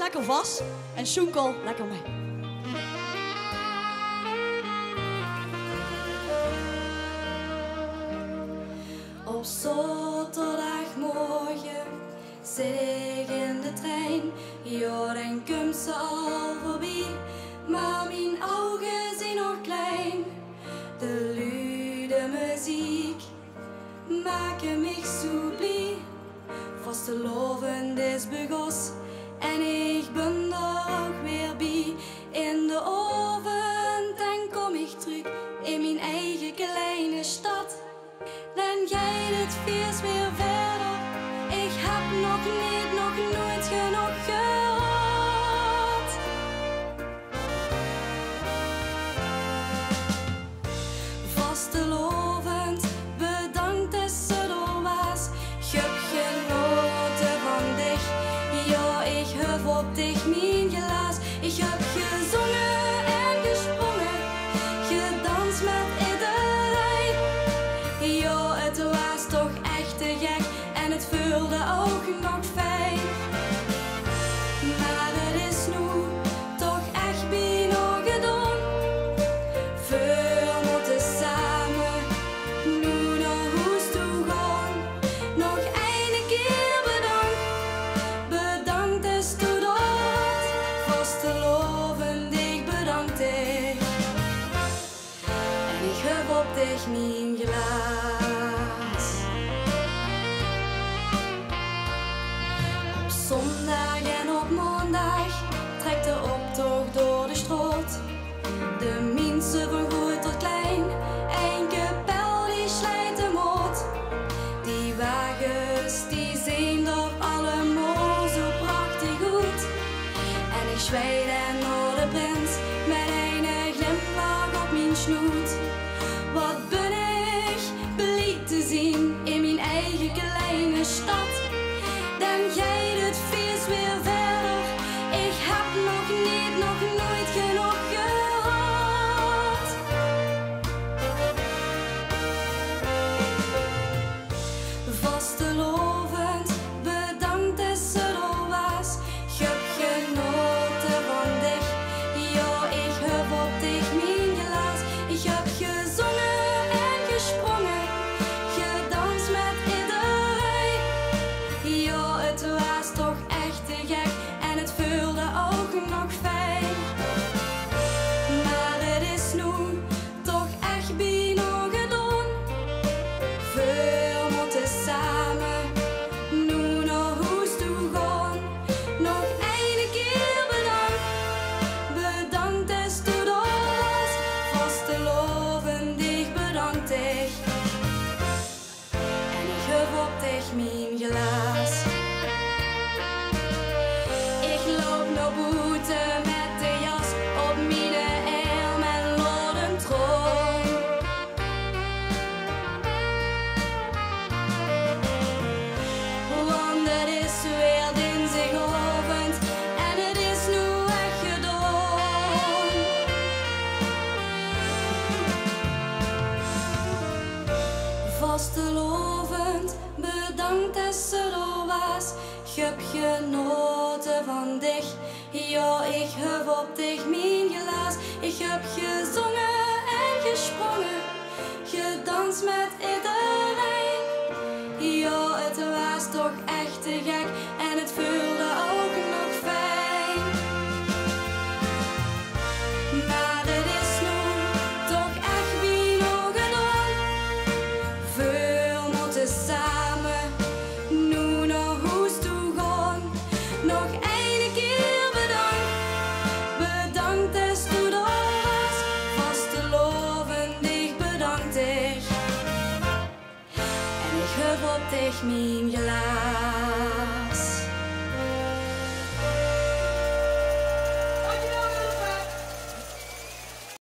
lekker vast en soenkel lekker mee. Op zaterdagmorgen zit ik in de trein. Ja, dan komt ze al voorbij, maar mijn ogen zijn nog klein. De luide muziek maken mij zo blij. Vastelaovend is begos en ik ben er ook weer bij. In de oven, dan kom ik terug in mijn eigen kleine stad. Dan jij dit feest weer verder. Ik heb nog nooit genoeg gehad. Vastelaovend, bedankt dat ze er was. Ik heb genoten van dich. Ja, ik heb op dich mijn glas. Ik heb gezongen en gesprongen, gedanst met iedereen. Ja, het was toch echt te gek en het voelde ook nog fijn. Maar het is nu toch echt bijna gedaan. Veel moeten samen nu naar huis toe gaan. Nog een keer bedankt, bedankt is toe dat. Vastelaovend, ik bedank dich. En ik heb op dich mijn glas. Op zondag en op maandag trekt de optocht door de straat. De mensen van groot tot klein, een kapel die slijt de moot. Die wagens die zijn er allemaal zo prachtig goed. En ik zwijd en naar de prins met een glimlach op mijn snoet. Wat ben ik blij te zien in mijn eigen kleine stad. Dan jij het feest weer verder. Ik heb nog nooit genoeg gehad. Vastelaovend, bedankt dat ze er was. Ik heb genoten van dich. Ja, ik heb op dich mijn glas. Ik heb gezongen en gesprongen, gedanst met iedereen. Ja, het was toch echt te gek en het voelde ook nog fijn. Maar het is nu toch echt bijna gedaan. Veel moeten samen nu naar huis toe gaan. Nog een keer bedankt, bedankt is toe dat. Vastelaovend, ik bedank dich. En ik heb op dich mijn glas. Ik loop naar buiten met de jas op mijn arm en laat hem troon. Want het is weer dinsdagavond en het is nu echt gedaan. Vastelaovend, bedankt dat ze er was. Ik heb genoten van dich. Ja, ik heb op dich mijn glas. Ik heb gezongen en gesprongen, gedanst met iedereen. Ja, het was toch echt te gek en het voelde ook nog fijn. Maar het is nu toch echt bijna gedaan. Veel moeten samen nu naar huis toe gaan. Nog een keer bedankt, bedankt is toe dat. Vastelaovend, ik bedank dich. En ik heb op dich mijn glas.